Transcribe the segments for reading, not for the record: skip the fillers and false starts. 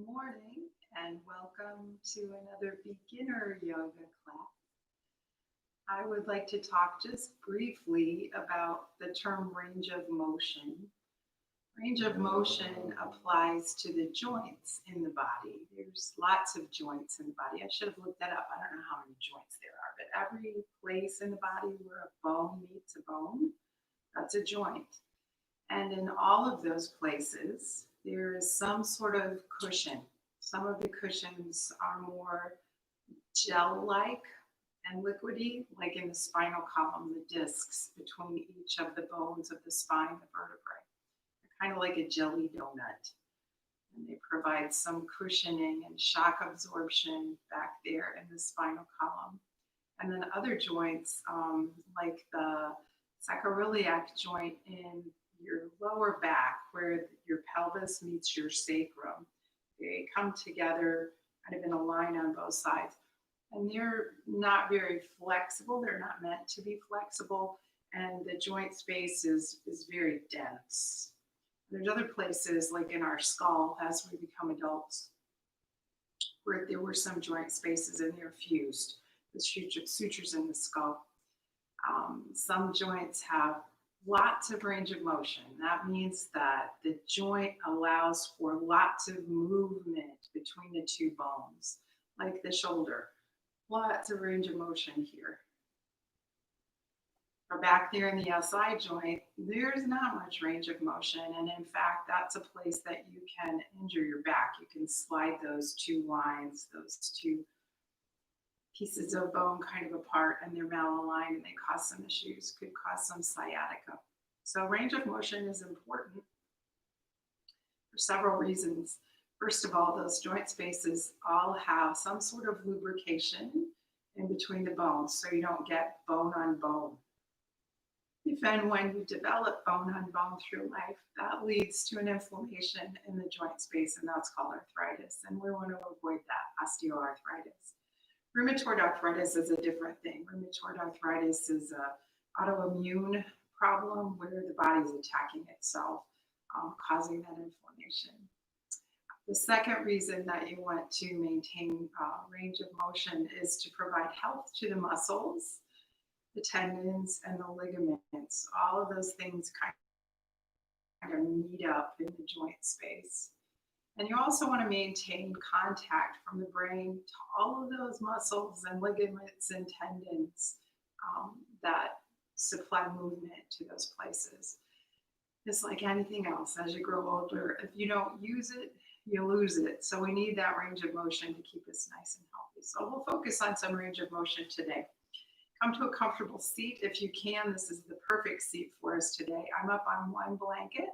Morning and welcome to another beginner yoga class. I would like to talk just briefly about the term range of motion. Range of motion applies to the joints in the body. There's lots of joints in the body. I should have looked that up. I don't know how many joints there are, but every place in the body where a bone meets a bone, that's a joint. And in all of those places, there is some sort of cushion. Some of the cushions are more gel like and liquidy, like in the spinal column, the discs between each of the bones of the spine, the vertebrae. They're kind of like a jelly donut. And they provide some cushioning and shock absorption back there in the spinal column. And then other joints, like the sacroiliac joint in your lower back, where your pelvis meets your sacrum. They come together kind of in a line on both sides. And they're not very flexible. They're not meant to be flexible. And the joint space is very dense. There's other places, like in our skull, as we become adults, where there were some joint spaces and they're fused. The sutures in the skull. Some joints have lots of range of motion. That means that the joint allows for lots of movement between the two bones, like the shoulder. Lots of range of motion here. Or back there in the SI joint, there's not much range of motion. And in fact, that's a place that you can injure your back. You can slide those two lines, those two pieces of bone kind of apart, and they're malaligned and they cause some issues, could cause some sciatica. So range of motion is important for several reasons. First of all, those joint spaces all have some sort of lubrication in between the bones so you don't get bone on bone. If and when you develop bone on bone through life, that leads to an inflammation in the joint space, and that's called arthritis. And we want to avoid that, osteoarthritis. Rheumatoid arthritis is a different thing. Rheumatoid arthritis is an autoimmune problem where the body is attacking itself, causing that inflammation. The second reason that you want to maintain range of motion is to provide health to the muscles, the tendons, and the ligaments. All of those things kind of meet up in the joint space. And you also want to maintain contact from the brain to all of those muscles and ligaments and tendons that supply movement to those places. It's like anything else. As you grow older, if you don't use it, you lose it. So we need that range of motion to keep us nice and healthy. So we'll focus on some range of motion today. Come to a comfortable seat if you can. This is the perfect seat for us today. I'm up on one blanket.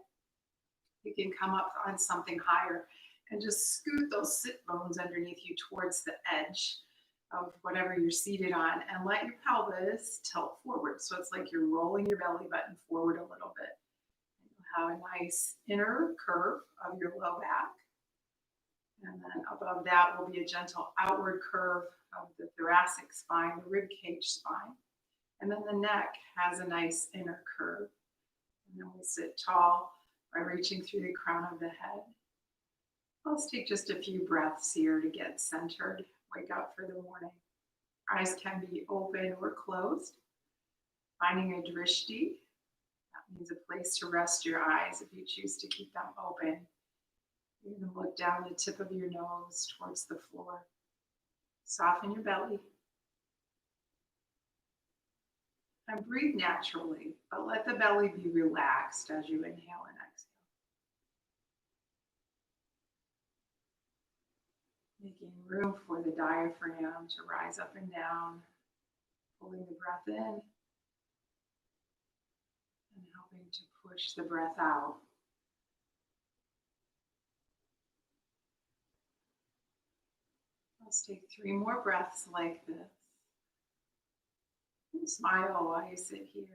You can come up on something higher and just scoot those sit bones underneath you towards the edge of whatever you're seated on, and let your pelvis tilt forward. So it's like you're rolling your belly button forward a little bit. And you'll have a nice inner curve of your low back. And then above that will be a gentle outward curve of the thoracic spine, the rib cage spine. And then the neck has a nice inner curve. And then we sit tall by reaching through the crown of the head. Let's take just a few breaths here to get centered, wake up for the morning. Eyes can be open or closed. Finding a drishti, that means a place to rest your eyes if you choose to keep them open. You can look down the tip of your nose towards the floor. Soften your belly. And breathe naturally, but let the belly be relaxed as you inhale and exhale. Making room for the diaphragm to rise up and down, pulling the breath in and helping to push the breath out. Let's take 3 more breaths like this. And smile while you sit here.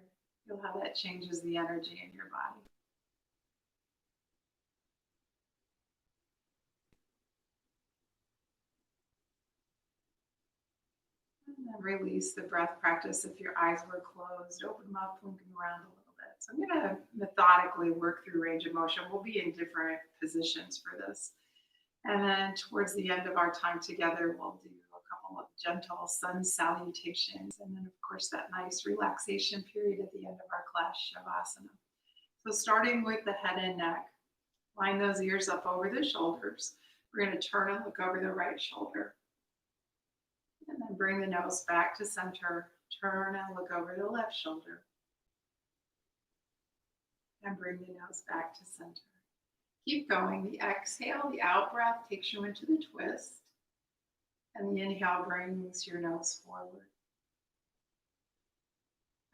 Feel how that changes the energy in your body. And then release the breath practice. If your eyes were closed, open them up, moving around a little bit. So I'm going to methodically work through range of motion. We'll be in different positions for this. And then towards the end of our time together, we'll do a couple of gentle sun salutations. And then, of course, that nice relaxation period at the end of our class, Shavasana. So starting with the head and neck, line those ears up over the shoulders. We're going to turn and look over the right shoulder. And then bring the nose back to center. Turn and look over the left shoulder. And bring the nose back to center. Keep going. The exhale, the out breath takes you into the twist. And the inhale brings your nose forward.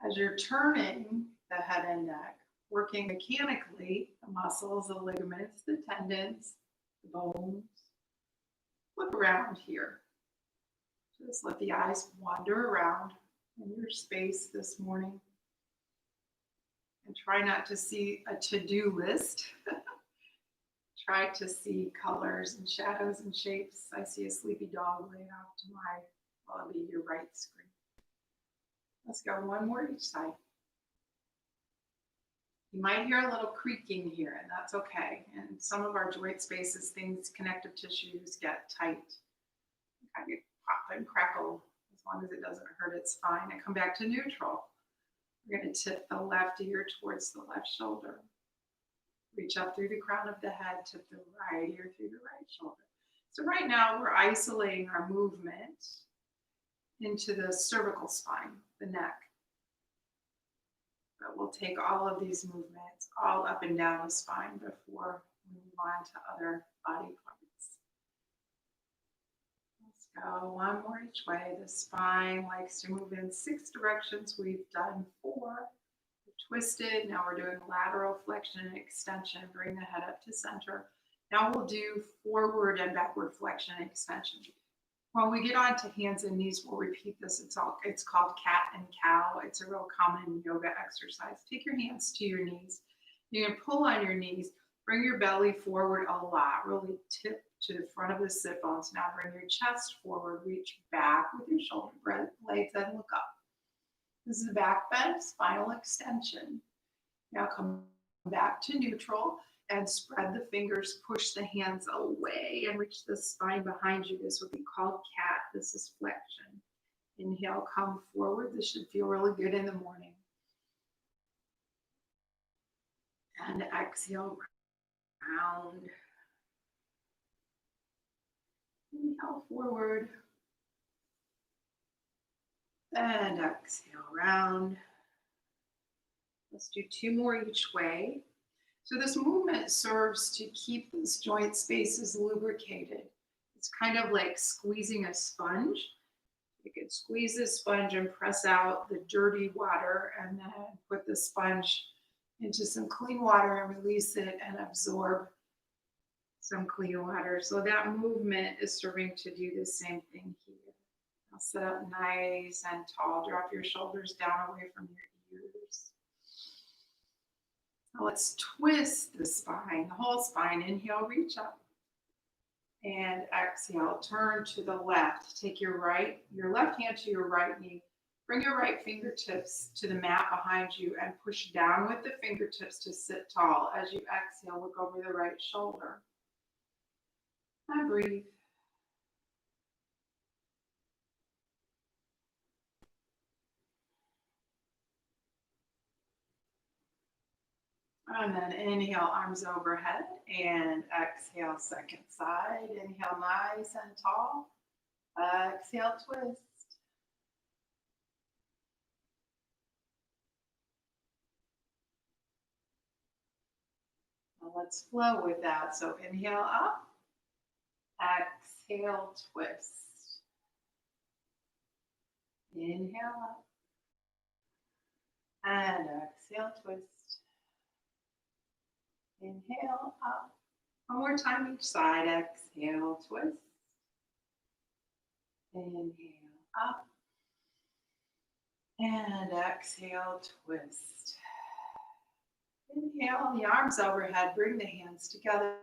As you're turning the head and neck, working mechanically, the muscles, the ligaments, the tendons, the bones, look around here. Just let the eyes wander around in your space this morning. And try not to see a to-do list. Try to see colors and shadows and shapes. I see a sleepy dog laying off to my, well, it'll be your right screen. Let's go one more each side. You might hear a little creaking here, and that's okay. And some of our joint spaces, things, connective tissues get tight. Kind of pop and crackle. As long as it doesn't hurt, it's fine. And come back to neutral. We're going to tip the left ear towards the left shoulder. Reach up through the crown of the head, tip the right ear through the right shoulder. So right now we're isolating our movement into the cervical spine, the neck. But we'll take all of these movements all up and down the spine before we move on to other body parts. Let's go one more each way. The spine likes to move in 6 directions. We've done 4. Twisted. Now we're doing lateral flexion and extension. Bring the head up to center. Now we'll do forward and backward flexion and extension. When we get on to hands and knees, we'll repeat this. It's called cat and cow. It's a real common yoga exercise. Take your hands to your knees. You're going to pull on your knees. Bring your belly forward a lot. Really tip to the front of the sit bones. Now bring your chest forward. Reach back with your shoulder blades and look up. This is a back bend, spinal extension. Now come back to neutral and spread the fingers, push the hands away and reach the spine behind you. This would be called cat. This is flexion. Inhale, come forward. This should feel really good in the morning. And exhale, round. Inhale, forward. And exhale, round. Let's do 2 more each way. So this movement serves to keep those joint spaces lubricated. It's kind of like squeezing a sponge. You can squeeze the sponge and press out the dirty water and then put the sponge into some clean water and release it and absorb some clean water. So that movement is serving to do the same thing here. Now sit up nice and tall. Drop your shoulders down away from your ears. Now let's twist the spine, the whole spine. Inhale, reach up. And exhale, turn to the left. Take your left hand to your right knee. Bring your right fingertips to the mat behind you and push down with the fingertips to sit tall. As you exhale, look over the right shoulder. And breathe. And then inhale, arms overhead, and exhale, second side. Inhale, nice and tall. Exhale, twist. Now let's flow with that. So inhale up, exhale, twist. Inhale up, and exhale, twist. Inhale up. One more time each side. Exhale, twist. Inhale up. And exhale, twist. Inhale, the arms overhead. Bring the hands together.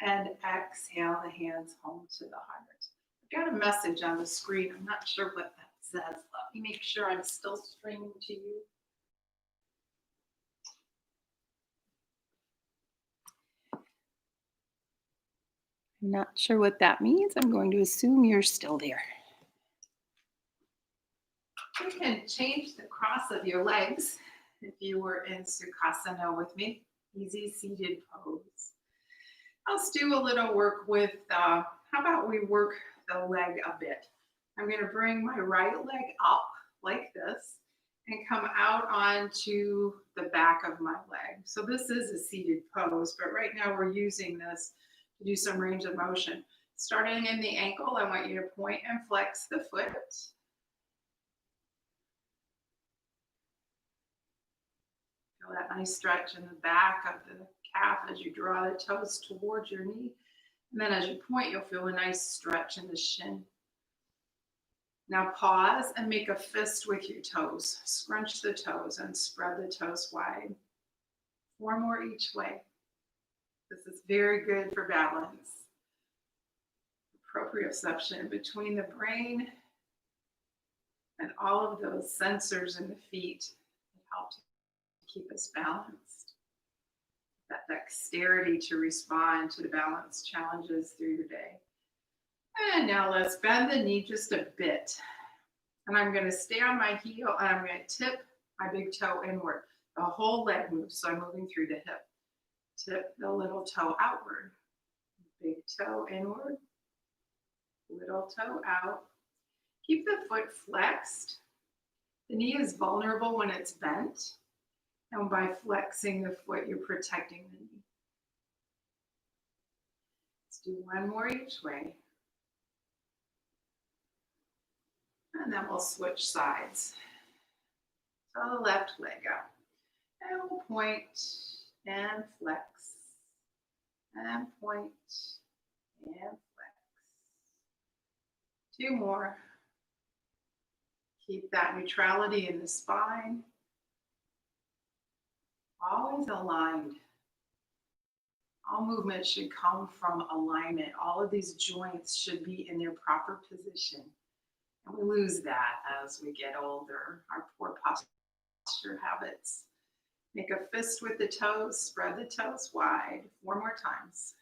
And exhale, the hands home to the heart. I've got a message on the screen. I'm not sure what that says. Let me make sure I'm still streaming to you. I'm not sure what that means. I'm going to assume you're still there. You can change the cross of your legs if you were in Sukhasana with me. Easy seated pose. Let's do a little work with, how about we work the leg a bit? I'm going to bring my right leg up like this and come out onto the back of my leg. So this is a seated pose, but right now we're using this to do some range of motion. Starting in the ankle, I want you to point and flex the foot. Feel that nice stretch in the back of the calf as you draw the toes towards your knee. And then as you point, you'll feel a nice stretch in the shin. Now pause and make a fist with your toes. Scrunch the toes and spread the toes wide. 4 more each way. This is very good for balance. Proprioception between the brain and all of those sensors in the feet that help to keep us balanced. That dexterity to respond to the balance challenges through your day. And now let's bend the knee just a bit. And I'm going to stay on my heel and I'm going to tip my big toe inward. The whole leg moves, so I'm moving through the hip. Tip the little toe outward. Big toe inward. Little toe out. Keep the foot flexed. The knee is vulnerable when it's bent. And by flexing the foot, you're protecting the knee. Let's do 1 more each way. And then we'll switch sides. So the left leg up. And we'll point and flex. And point and flex. 2 more. Keep that neutrality in the spine. Always aligned. All movement should come from alignment. All of these joints should be in their proper position. And we lose that as we get older, our poor posture habits. Make a fist with the toes, spread the toes wide. 4 more times.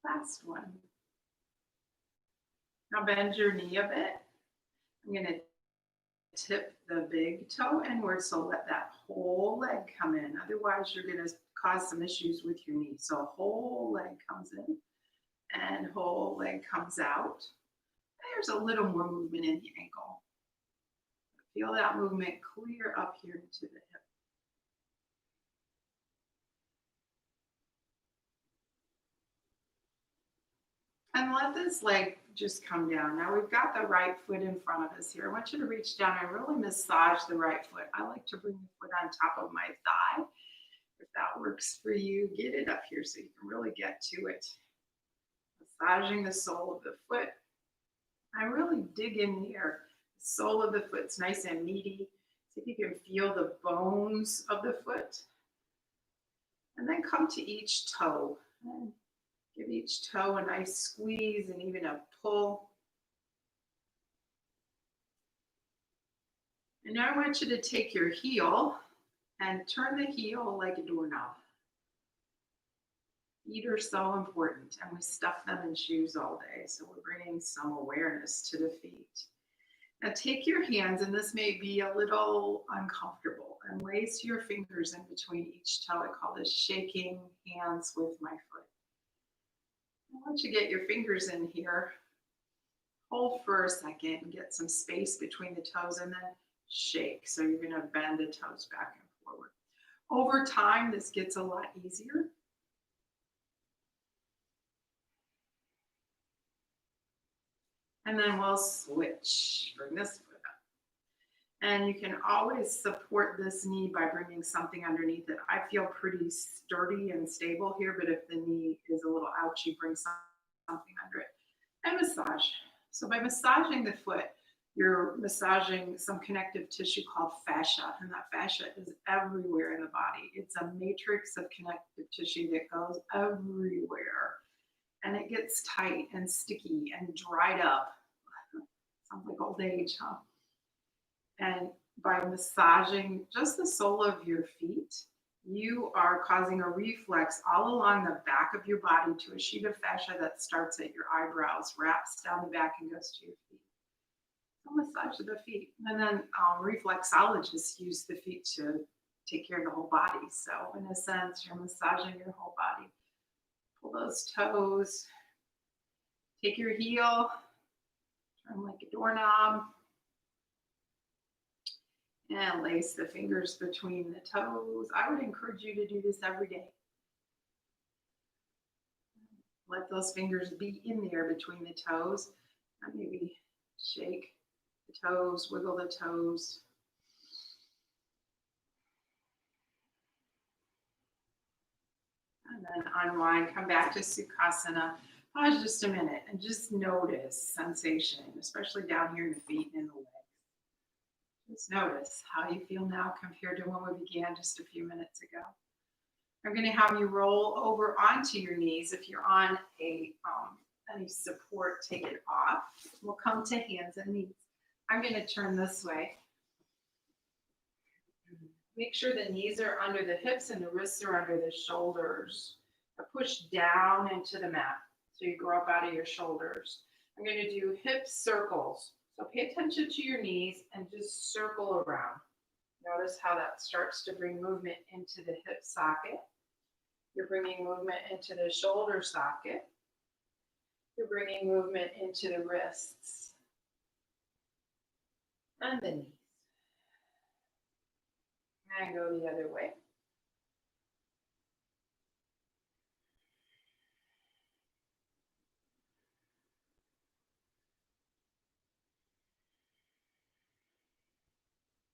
Last one. Now bend your knee a bit. I'm going to tip the big toe inward, so let that whole leg come in. Otherwise, you're going to cause some issues with your knee. So whole leg comes in and whole leg comes out. There's a little more movement in the ankle. Feel that movement clear up here to the hip. And let this leg just come down. Now we've got the right foot in front of us here. I want you to reach down and really massage the right foot. I like to bring the foot on top of my thigh. If that works for you, get it up here so you can really get to it. Massaging the sole of the foot. I really dig in here. The sole of the foot's nice and meaty. See if you can feel the bones of the foot. And then come to each toe. And give each toe a nice squeeze and even a pull. And now I want you to take your heel and turn the heel like a doorknob. Feet are so important, and we stuff them in shoes all day, so we're bringing some awareness to the feet. Now take your hands, and this may be a little uncomfortable, and lace your fingers in between each toe. I call this shaking hands with my foot. Once you get your fingers in here, hold for a second and get some space between the toes and then shake. So you're going to bend the toes back and forward. Over time, this gets a lot easier. And then we'll switch. Bring this foot up. And you can always support this knee by bringing something underneath it. I feel pretty sturdy and stable here, but if the knee is a little ouchy, bring something under it. And massage. So by massaging the foot, you're massaging some connective tissue called fascia, and that fascia is everywhere in the body. It's a matrix of connective tissue that goes everywhere, and it gets tight and sticky and dried up. Sounds like old age, huh? And by massaging just the sole of your feet, you are causing a reflex all along the back of your body to a sheet of fascia that starts at your eyebrows, wraps down the back, and goes to your feet. So massage the feet. And then reflexologists use the feet to take care of the whole body. So, in a sense, you're massaging your whole body. Pull those toes, take your heel, turn like a doorknob, and lace the fingers between the toes. I would encourage you to do this every day. Let those fingers be in there between the toes. And maybe shake the toes, wiggle the toes. And then unwind, come back to Sukhasana. Pause just a minute and just notice sensation, especially down here in the feet and in the legs. Just notice how you feel now compared to when we began just a few minutes ago. I'm going to have you roll over onto your knees. If you're on any support, take it off. We'll come to hands and knees. I'm going to turn this way. Make sure the knees are under the hips and the wrists are under the shoulders. Push down into the mat so you grow up out of your shoulders. I'm going to do hip circles. So pay attention to your knees and just circle around. Notice how that starts to bring movement into the hip socket. You're bringing movement into the shoulder socket. You're bringing movement into the wrists and the knees. And go the other way.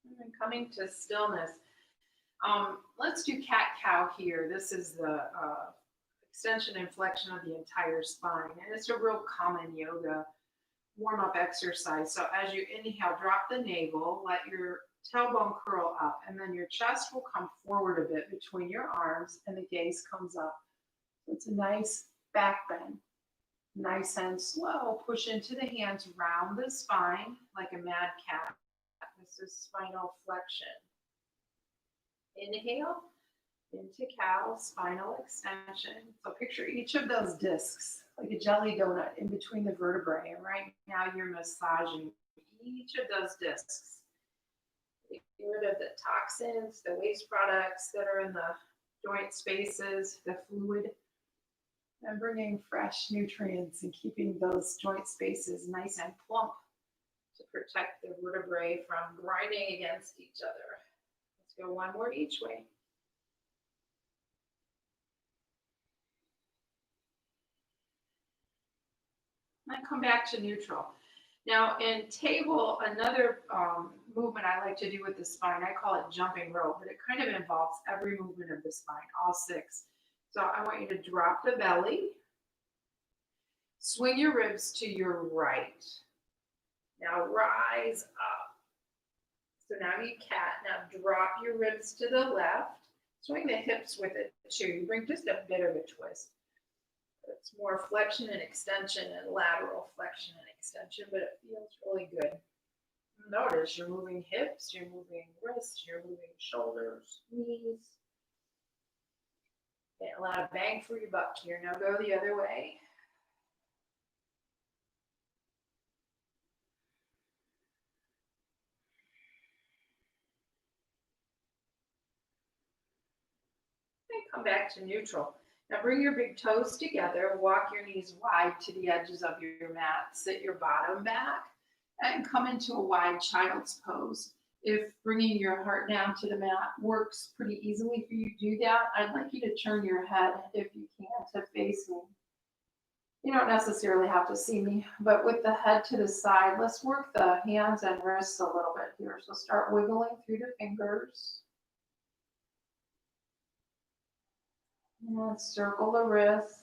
And then coming to stillness. Let's do cat-cow here. This is the extension and flexion of the entire spine. And it's a real common yoga warm-up exercise. So as you inhale, drop the navel, let your tailbone curl up, and then your chest will come forward a bit between your arms and the gaze comes up. So it's a nice back bend. Nice and slow. Push into the hands, round the spine like a mad cat. This is spinal flexion. Inhale into cow, spinal extension. So picture each of those discs like a jelly donut in between the vertebrae. And right now you're massaging each of those discs. Get rid of the toxins, the waste products that are in the joint spaces, the fluid, and bringing fresh nutrients and keeping those joint spaces nice and plump to protect the vertebrae from grinding against each other. Let's go one more each way. And come back to neutral. Now in table, another movement I like to do with the spine, I call it jumping rope, but it kind of involves every movement of the spine, all six. So I want you to drop the belly, swing your ribs to your right. Now rise up. So now you cat. Now drop your ribs to the left. Swing the hips with it too. You bring just a bit of a twist. It's more flexion and extension and lateral flexion and extension, but it feels really good. Notice you're moving hips, you're moving wrists, you're moving shoulders, knees. Get a lot of bang for your buck here. Now go the other way. And come back to neutral. Now bring your big toes together, walk your knees wide to the edges of your mat, sit your bottom back, and come into a wide child's pose. If bringing your heart down to the mat works pretty easily for you to do that, I'd like you to turn your head, if you can, to face me. You don't necessarily have to see me, but with the head to the side, let's work the hands and wrists a little bit here. So start wiggling through the fingers. And circle the wrists.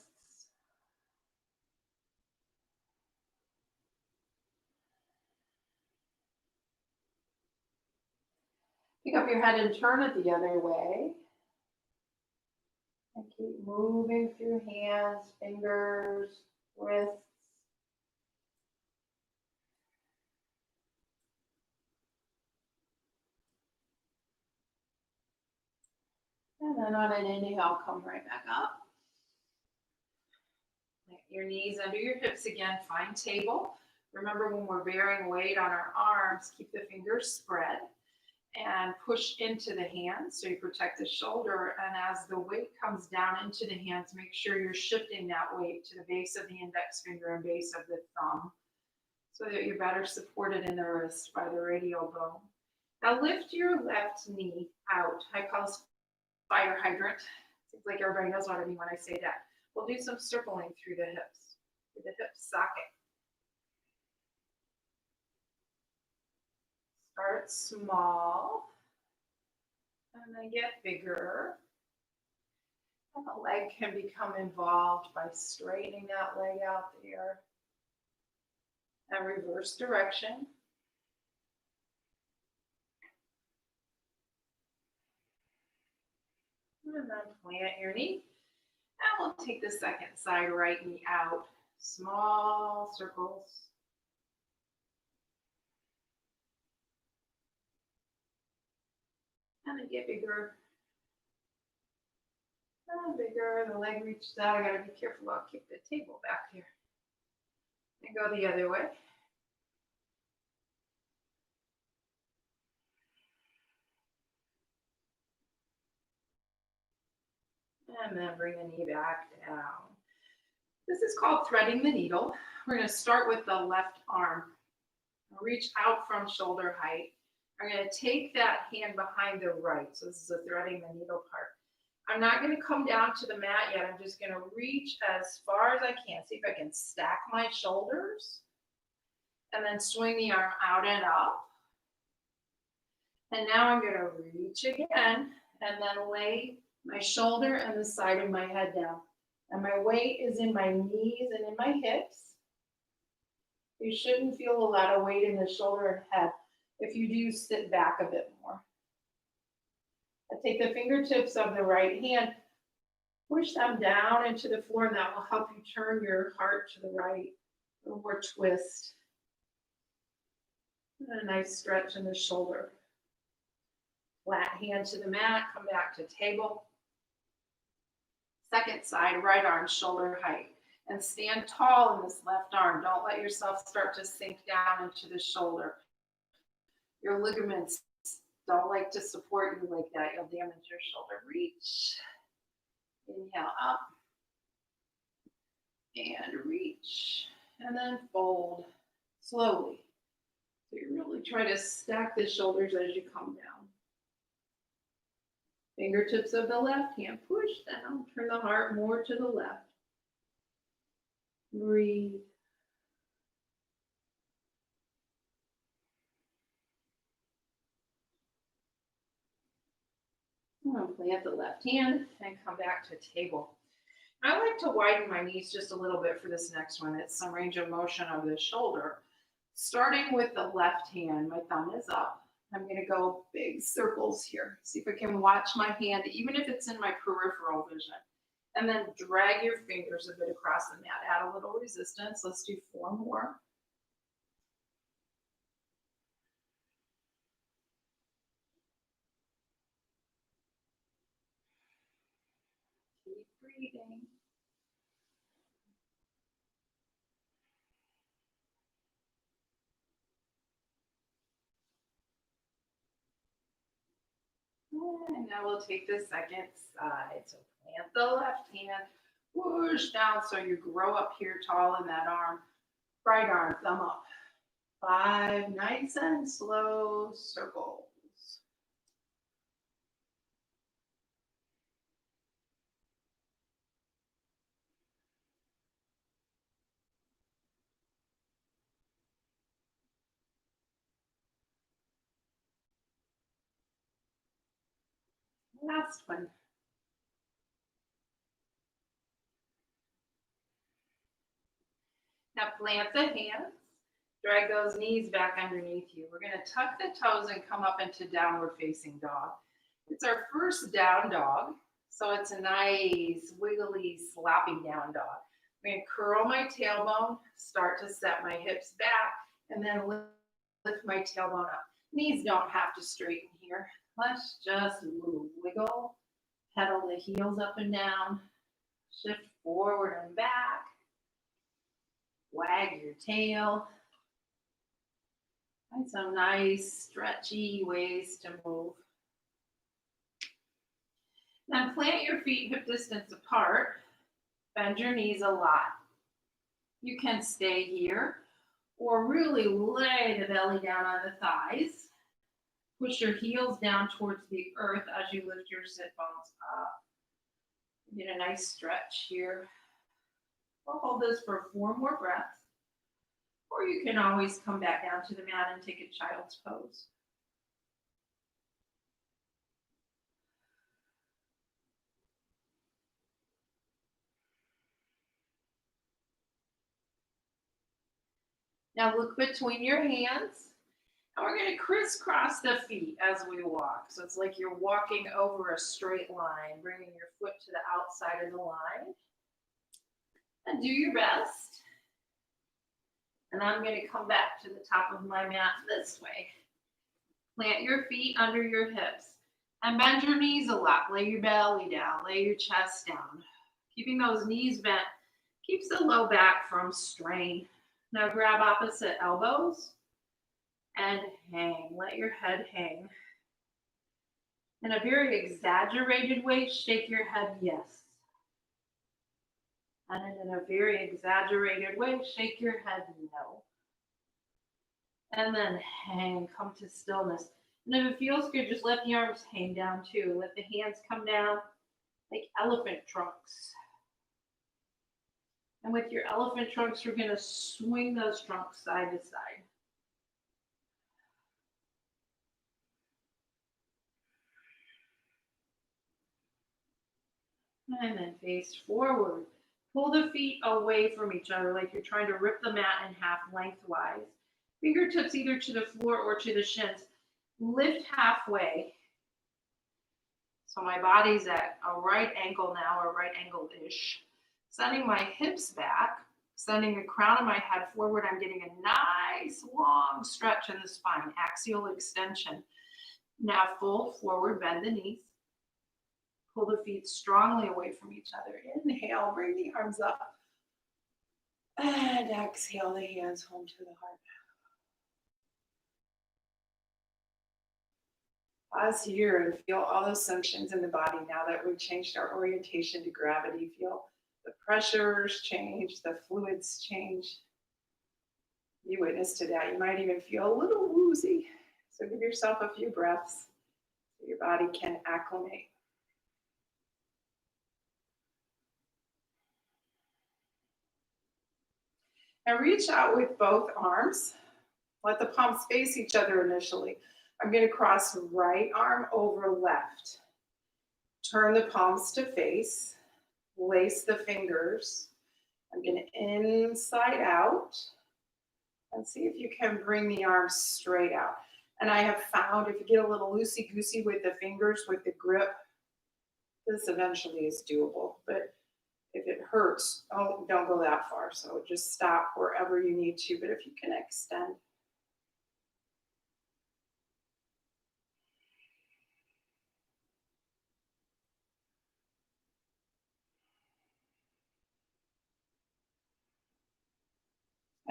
Pick up your head and turn it the other way. And keep moving through hands, fingers, wrists. then on an inhale, come right back up. Plant your knees under your hips again, find table. Remember, when we're bearing weight on our arms, keep the fingers spread and push into the hands so you protect the shoulder. And as the weight comes down into the hands, make sure you're shifting that weight to the base of the index finger and base of the thumb so that you're better supported in the wrist by the radial bone. Now lift your left knee out. I call this fire hydrant. Seems like everybody knows what I mean when I say that. We'll do some circling through the hips, through the hip socket. Start small and then get bigger. And the leg can become involved by straightening that leg out there. And reverse direction. And then plant your knee. And we'll take the second side, right knee out. Small circles. And then get bigger. And bigger. The leg reaches out. I gotta be careful. I'll kick the table back here. And go the other way. And then bring the knee back down. This is called threading the needle. We're going to start with the left arm. Reach out from shoulder height. I'm going to take that hand behind the right. So this is the threading the needle part. I'm not going to come down to the mat yet. I'm just going to reach as far as I can. See if I can stack my shoulders. And then swing the arm out and up. And now I'm going to reach again and then lay my shoulder and the side of my head down. And my weight is in my knees and in my hips. You shouldn't feel a lot of weight in the shoulder and head. If you do, sit back a bit more. I take the fingertips of the right hand, push them down into the floor, and that will help you turn your heart to the right. A little more twist. And a nice stretch in the shoulder. Flat hand to the mat, come back to table. Second side, right arm, shoulder height. And stand tall in this left arm. Don't let yourself start to sink down into the shoulder. Your ligaments don't like to support you like that. You'll damage your shoulder. Reach. Inhale up. And reach. And then fold slowly. So you really try to stack the shoulders as you come down. Fingertips of the left hand, push down, turn the heart more to the left. Breathe. I'm going to plant the left hand and come back to table. I like to widen my knees just a little bit for this next one. It's some range of motion of the shoulder. Starting with the left hand, my thumb is up. I'm going to go big circles here. See if I can watch my hand, even if it's in my peripheral vision. And then drag your fingers a bit across the mat. Add a little resistance. Let's do 4 more. Keep breathing. And now we'll take the second side. So plant the left hand, push down so you grow up here tall in that arm. Right arm, thumb up. 5 nice and slow circles. Last one. Now plant the hands, drag those knees back underneath you. We're going to tuck the toes and come up into downward facing dog. It's our first down dog, so it's a nice wiggly sloppy down dog. I'm going to curl my tailbone, start to set my hips back, and then lift my tailbone up. Knees don't have to straighten here. Let's just wiggle Pedal the heels up and down. Shift forward and back. Wag your tail. Find some nice stretchy ways to move. Now plant your feet hip distance apart. Bend your knees a lot. You can stay here or really lay the belly down on the thighs. Push your heels down towards the earth as you lift your sit bones up. Get a nice stretch here. We'll hold this for 4 more breaths. Or you can always come back down to the mat and take a child's pose. Now look between your hands, and we're going to crisscross the feet as we walk. So it's like you're walking over a straight line, bringing your foot to the outside of the line. And do your best. And I'm going to come back to the top of my mat this way. Plant your feet under your hips and bend your knees a lot. Lay your belly down, lay your chest down. Keeping those knees bent keeps the low back from strain. Now grab opposite elbows and hang. Let your head hang. In a very exaggerated way, shake your head yes. And in a very exaggerated way, shake your head no. And then hang, come to stillness. And if it feels good, just let the arms hang down too. Let the hands come down like elephant trunks. And with your elephant trunks, you're going to swing those trunks side to side. And then face forward. Pull the feet away from each other like you're trying to rip the mat in half lengthwise. Fingertips either to the floor or to the shins. Lift halfway. So my body's at a right angle now, or right angle-ish. Sending my hips back, sending the crown of my head forward. I'm getting a nice long stretch in the spine, axial extension. Now fold forward, bend the knees. Pull the feet strongly away from each other. Inhale, bring the arms up. And exhale, the hands home to the heart. Pause here and feel all those sensations in the body now that we've changed our orientation to gravity. Feel the pressures change, the fluids change. You witness to that. You might even feel a little woozy. So give yourself a few breaths so your body can acclimate. Now reach out with both arms. Let the palms face each other initially. I'm going to cross right arm over left. Turn the palms to face. Lace the fingers. I'm going to inside out. And see if you can bring the arms straight out. And I have found if you get a little loosey-goosey with the fingers, with the grip, this eventually is doable. But if it hurts, don't go that far. So just stop wherever you need to. But if you can extend.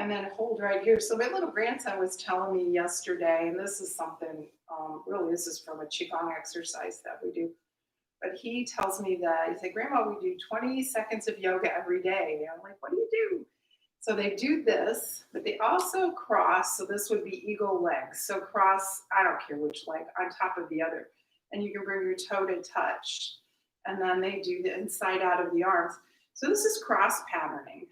And then hold right here. So my little grandson was telling me yesterday, and this is something, really this is from a Qigong exercise that we do. But he tells me that, he said, Grandma, we do 20 seconds of yoga every day. And I'm like, what do you do? So they do this, but they also cross. So this would be eagle legs. So cross, I don't care which leg, on top of the other. And you can bring your toe to touch. And then they do the inside out of the arms. So this is cross patterning.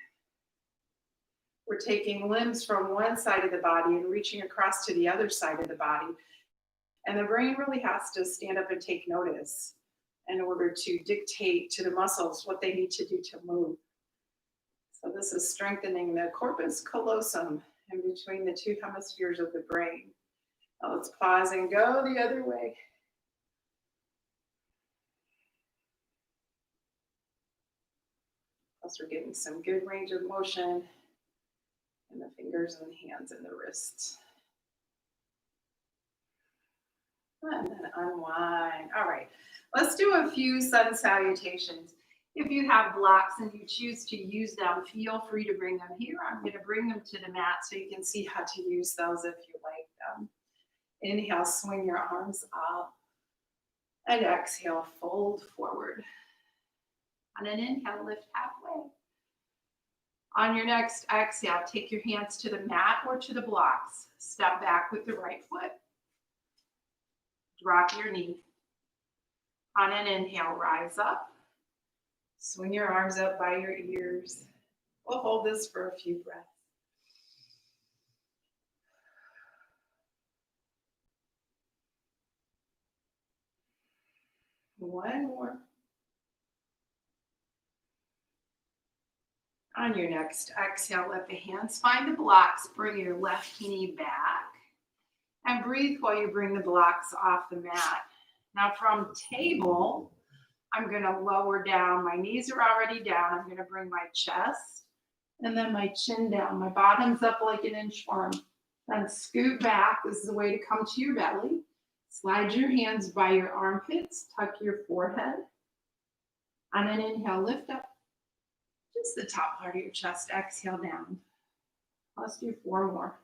We're taking limbs from one side of the body and reaching across to the other side of the body. And the brain really has to stand up and take notice in order to dictate to the muscles what they need to do to move. So this is strengthening the corpus callosum in between the two hemispheres of the brain. Now let's pause and go the other way. Plus we're getting some good range of motion in the fingers and the hands and the wrists. And then unwind. All right, let's do a few sun salutations. If you have blocks and you choose to use them, feel free to bring them here. I'm going to bring them to the mat so you can see how to use those if you like them. Inhale, swing your arms up. And exhale, fold forward. On an inhale, lift halfway. On your next exhale, take your hands to the mat or to the blocks. Step back with the right foot. Drop your knee. On an inhale, rise up. Swing your arms up by your ears. We'll hold this for a few breaths. One more. On your next exhale, let the hands find the blocks. Bring your left knee back. And breathe while you bring the blocks off the mat. Now from table, I'm going to lower down. My knees are already down. I'm going to bring my chest and then my chin down. My bottom's up like an inchworm. Then scoot back. This is a way to come to your belly. Slide your hands by your armpits. Tuck your forehead. On an inhale, lift up. Just the top part of your chest. Exhale down. Let's do 4 more.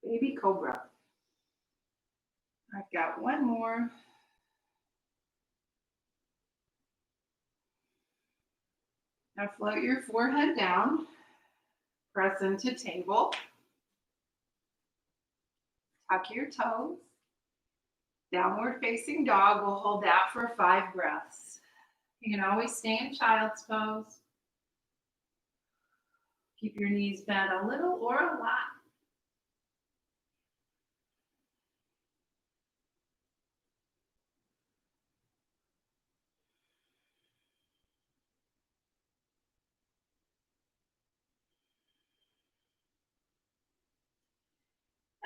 Baby cobra. I've got 1 more. Now float your forehead down. Press into table. Tuck your toes. Downward facing dog. We'll hold that for 5 breaths. You can always stay in child's pose. Keep your knees bent a little or a lot.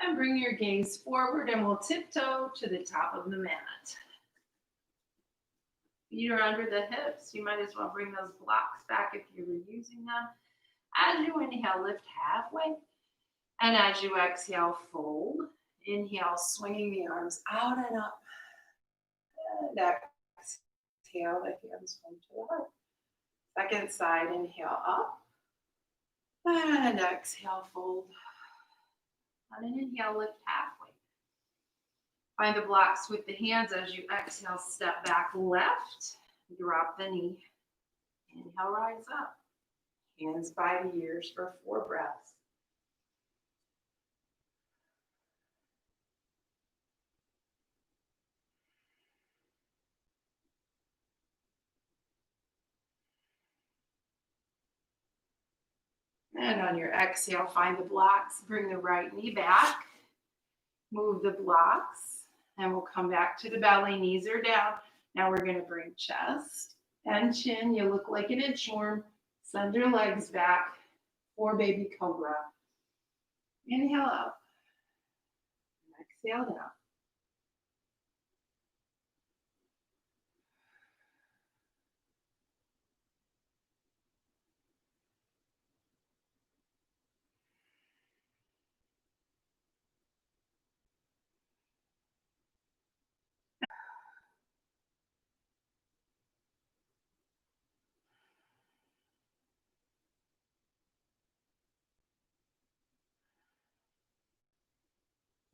And bring your gaze forward and we'll tiptoe to the top of the mat. Feet are under the hips. You might as well bring those blocks back if you were using them. As you inhale, lift halfway. And as you exhale, fold. Inhale, swinging the arms out and up. And exhale, the hands come to the heart. Second side, inhale up. And exhale, fold. On an inhale, lift halfway. Find the blocks with the hands as you exhale, step back left, drop the knee. Inhale, rise up. Hands by the ears for 4 breaths. And on your exhale, find the blocks. Bring the right knee back. Move the blocks. And we'll come back to the belly. Knees are down. Now we're going to bring chest and chin. You look like an inchworm. Send your legs back for baby cobra. Inhale up. Exhale down.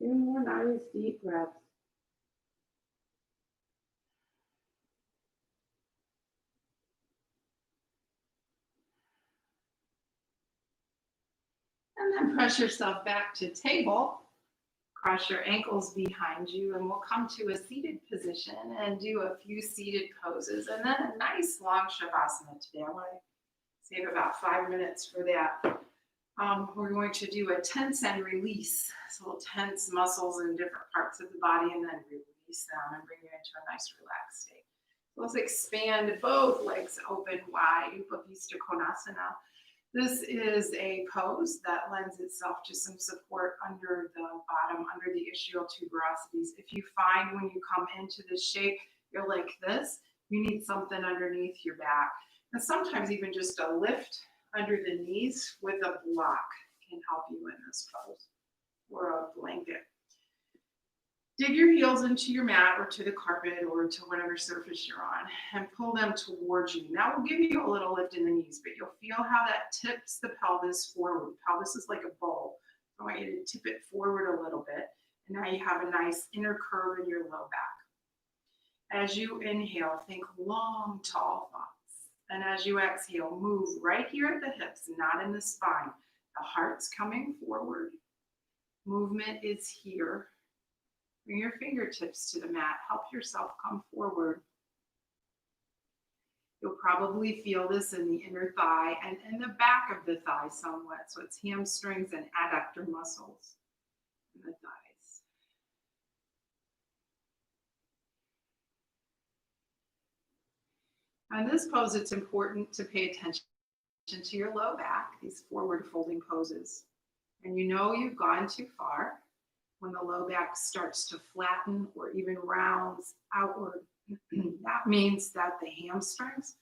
Two more nice deep breaths. And then press yourself back to table. Cross your ankles behind you and we'll come to a seated position and do a few seated poses and then a nice long shavasana today. I want to save about 5 minutes for that. We're going to do a tense and release. So we'll tense muscles in different parts of the body and then release them and bring you into a nice relaxed state. So let's expand both legs open wide, Upavista Konasana. This is a pose that lends itself to some support under the bottom, under the ischial tuberosities. If you find when you come into this shape, you're like this, You need something underneath your back. And sometimes even just a lift under the knees with a block can help you in this pose, or a blanket. Dig your heels into your mat or to the carpet or to whatever surface you're on and pull them towards you. That will give you a little lift in the knees, but you'll feel how that tips the pelvis forward. Pelvis is like a bowl. I want you to tip it forward a little bit. And now you have a nice inner curve in your low back. As you inhale, think long, tall thoughts. And as you exhale, move right here at the hips, not in the spine. The heart's coming forward. Movement is here. Bring your fingertips to the mat. Help yourself come forward. You'll probably feel this in the inner thigh and in the back of the thigh somewhat. So it's hamstrings and adductor muscles in the thighs. On this pose, it's important to pay attention to your low back, these forward folding poses. And you know you've gone too far when the low back starts to flatten or even rounds outward. That means that the hamstrings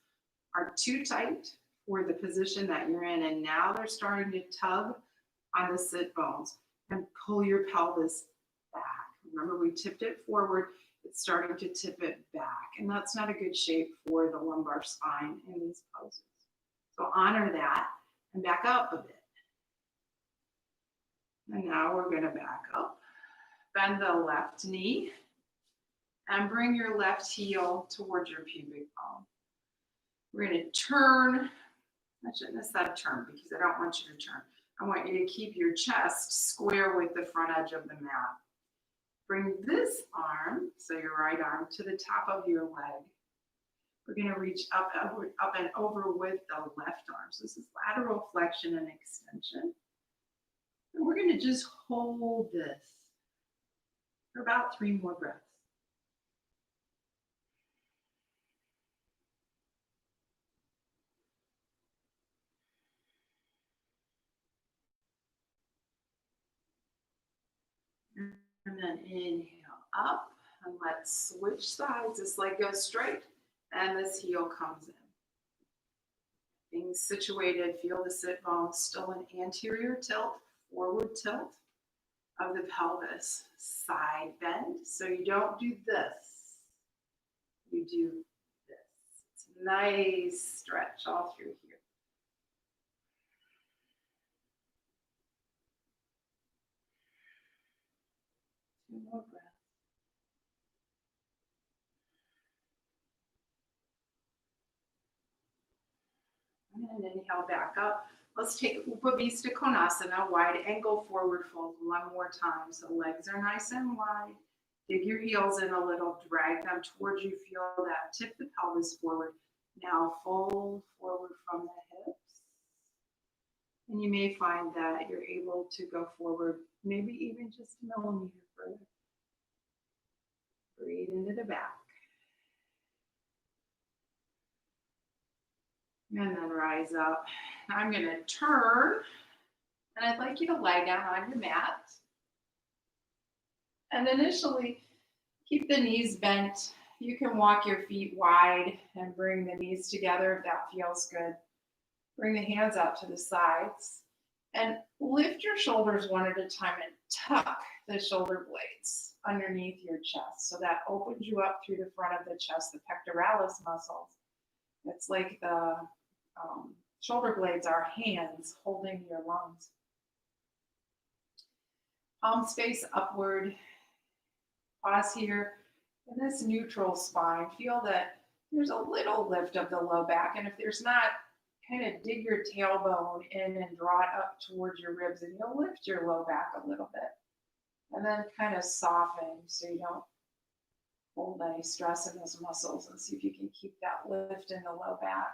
are too tight for the position that you're in, and now they're starting to tug on the sit bones and pull your pelvis back. Remember, we tipped it forward, it's starting to tip it back, and that's not a good shape for the lumbar spine in these poses. So honor that and back up a bit. And now we're going to back up. Bend the left knee and bring your left heel towards your pubic bone. We're going to turn. I shouldn't have said turn because I don't want you to turn. I want you to keep your chest square with the front edge of the mat. Bring this arm, so your right arm, to the top of your leg. We're going to reach up and over with the left arm. So this is lateral flexion and extension. And we're going to just hold this for about 3 more breaths. And then inhale up, and let's switch sides. This leg goes straight, and this heel comes in. Being situated, feel the sit bones, still an anterior tilt, forward tilt of the pelvis. Side bend, so you don't do this. You do this. It's a nice stretch all through here. Two more breaths. And inhale back up. Let's take Upavista Konasana, wide ankle forward fold one more time. So legs are nice and wide. Dig your heels in a little, drag them towards you. Feel that, tip the pelvis forward. Now fold forward from the hips. And you may find that you're able to go forward, maybe even just a millimeter further. Breathe into the back. And then rise up. Now I'm going to turn, and I'd like you to lie down on your mat. And initially, keep the knees bent. You can walk your feet wide and bring the knees together if that feels good. Bring the hands out to the sides. And lift your shoulders one at a time and tuck the shoulder blades underneath your chest. So that opens you up through the front of the chest, the pectoralis muscles. It's like the shoulder blades are hands holding your lungs. Palms face upward. Pause here. In this neutral spine, feel that there's a little lift of the low back. And if there's not, kind of dig your tailbone in and draw it up towards your ribs, and you'll lift your low back a little bit. And then kind of soften so you don't hold any stress in those muscles, and see if you can keep that lift in the low back.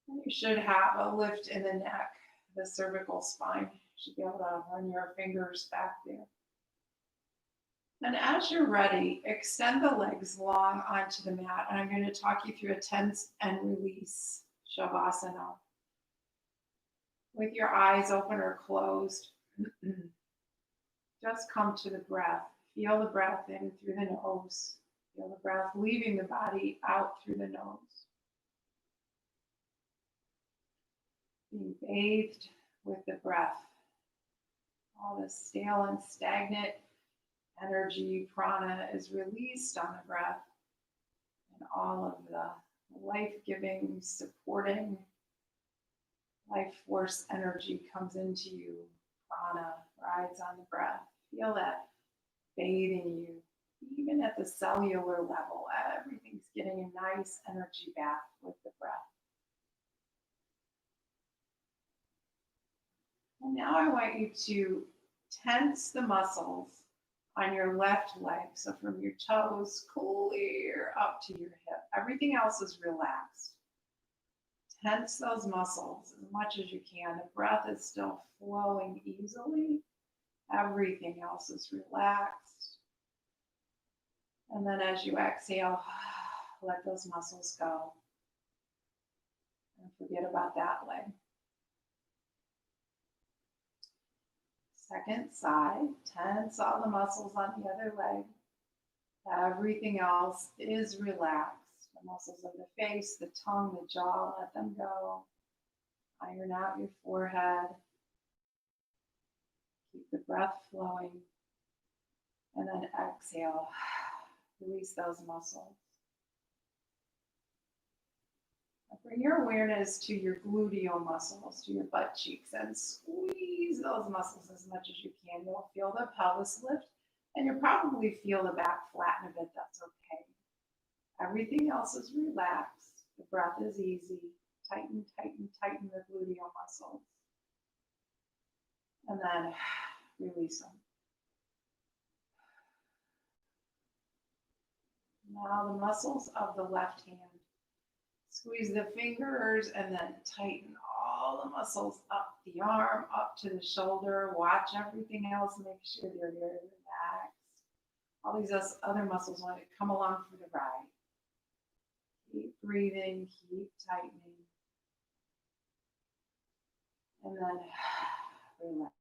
And you should have a lift in the neck, the cervical spine. You should be able to run your fingers back there. And as you're ready, extend the legs long onto the mat. And I'm going to talk you through a tense and release Shavasana. With your eyes open or closed, just come to the breath. Feel the breath in through the nose Feel the breath leaving the body out through the nose. Being bathed with the breath. All the stale and stagnant energy, prana, is released on the breath. And all of the life-giving, supporting, life force energy comes into you. Prana rides on the breath. Feel that bathing you. Even at the cellular level, everything's getting a nice energy bath with the breath. And now I want you to tense the muscles on your left leg. So from your toes clear up to your hip. Everything else is relaxed. Tense those muscles as much as you can. The breath is still flowing easily. Everything else is relaxed. And then as you exhale, let those muscles go. And forget about that leg. Second side, tense all the muscles on the other leg. Everything else is relaxed. The muscles of the face, the tongue, the jaw, let them go. Iron out your forehead. Keep the breath flowing. And then exhale. Release those muscles. Now bring your awareness to your gluteal muscles, to your butt cheeks, and squeeze those muscles as much as you can. You'll feel the pelvis lift, and you'll probably feel the back flatten a bit. That's okay. Everything else is relaxed. The breath is easy. Tighten, tighten, tighten the gluteal muscles. And then release them. Now the muscles of the left hand. Squeeze the fingers and then tighten all the muscles up the arm, up to the shoulder. Watch everything else. Make sure they're very relaxed. All these other muscles want to come along for the ride. Keep breathing, keep tightening. And then relax.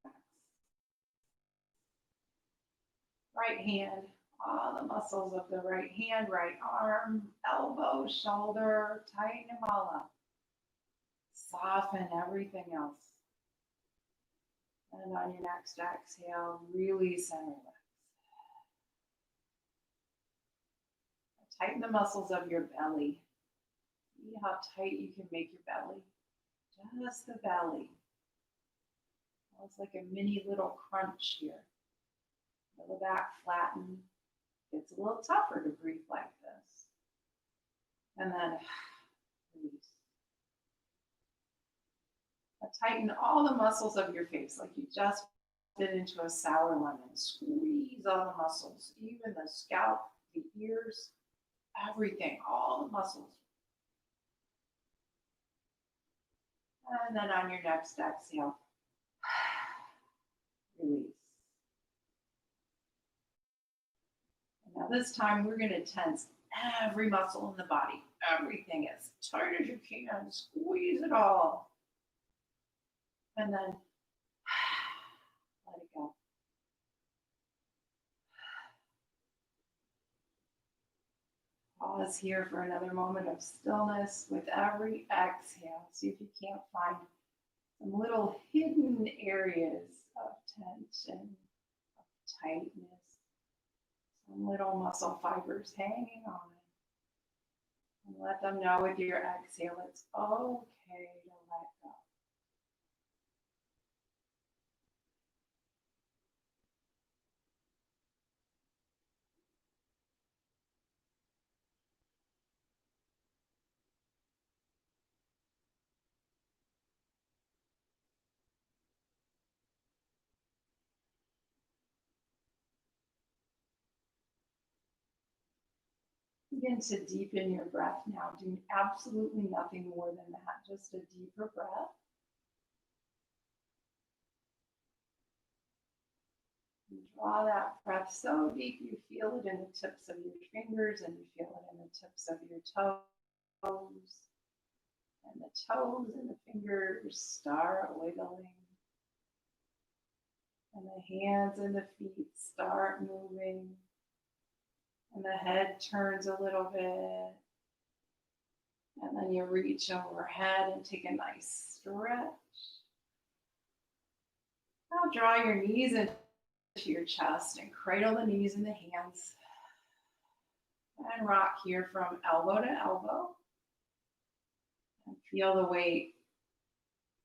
Right hand. All the muscles of the right hand, right arm, elbow, shoulder, tighten them all up. Soften everything else. And on your next exhale, release and relax. Tighten the muscles of your belly. See how tight you can make your belly. Just the belly. It's like a mini little crunch here. Feel the back flatten. It's a little tougher to breathe like this. And then release. Now tighten all the muscles of your face like you just bit into a sour lemon. Squeeze all the muscles, even the scalp, the ears, everything, all the muscles. And then on your next exhale, release. Now this time we're going to tense every muscle in the body. Everything as tight as you can. Squeeze it all. And then let it go. Pause here for another moment of stillness with every exhale. See if you can't find some little hidden areas of tension, of tightness. Some little muscle fibers hanging on. And let them know with your exhale it's okay to let go. Begin to deepen your breath now. Do absolutely nothing more than that. Just a deeper breath. And draw that breath so deep you feel it in the tips of your fingers and you feel it in the tips of your toes. And the toes and the fingers start wiggling. And the hands and the feet start moving. And the head turns a little bit. And then you reach overhead and take a nice stretch. Now draw your knees into your chest and cradle the knees in the hands. And rock here from elbow to elbow. And feel the weight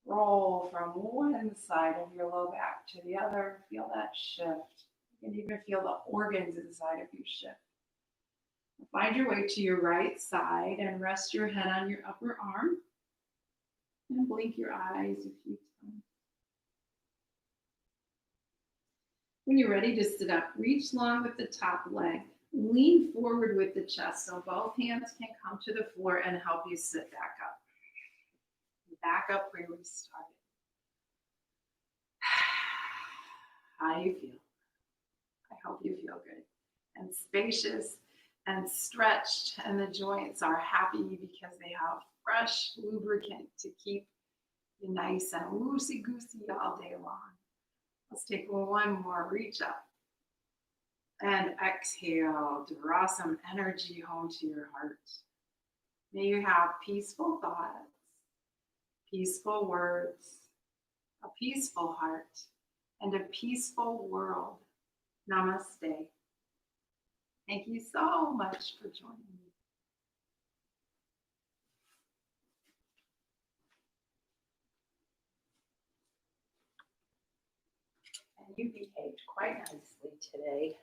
roll from one side of your low back to the other. Feel that shift. You can even feel the organs inside of you shift. Find your way to your right side and rest your head on your upper arm. And blink your eyes a few times. When you're ready to sit up, reach long with the top leg. Lean forward with the chest so both hands can come to the floor and help you sit back up. Back up where we started. How do you feel? I hope you feel good and spacious and stretched, and the joints are happy because they have fresh lubricant to keep you nice and loosey-goosey all day long. Let's take one more, reach up. And exhale, draw some energy home to your heart. May you have peaceful thoughts, peaceful words, a peaceful heart, and a peaceful world. Namaste. Thank you so much for joining me. And you behaved quite nicely today.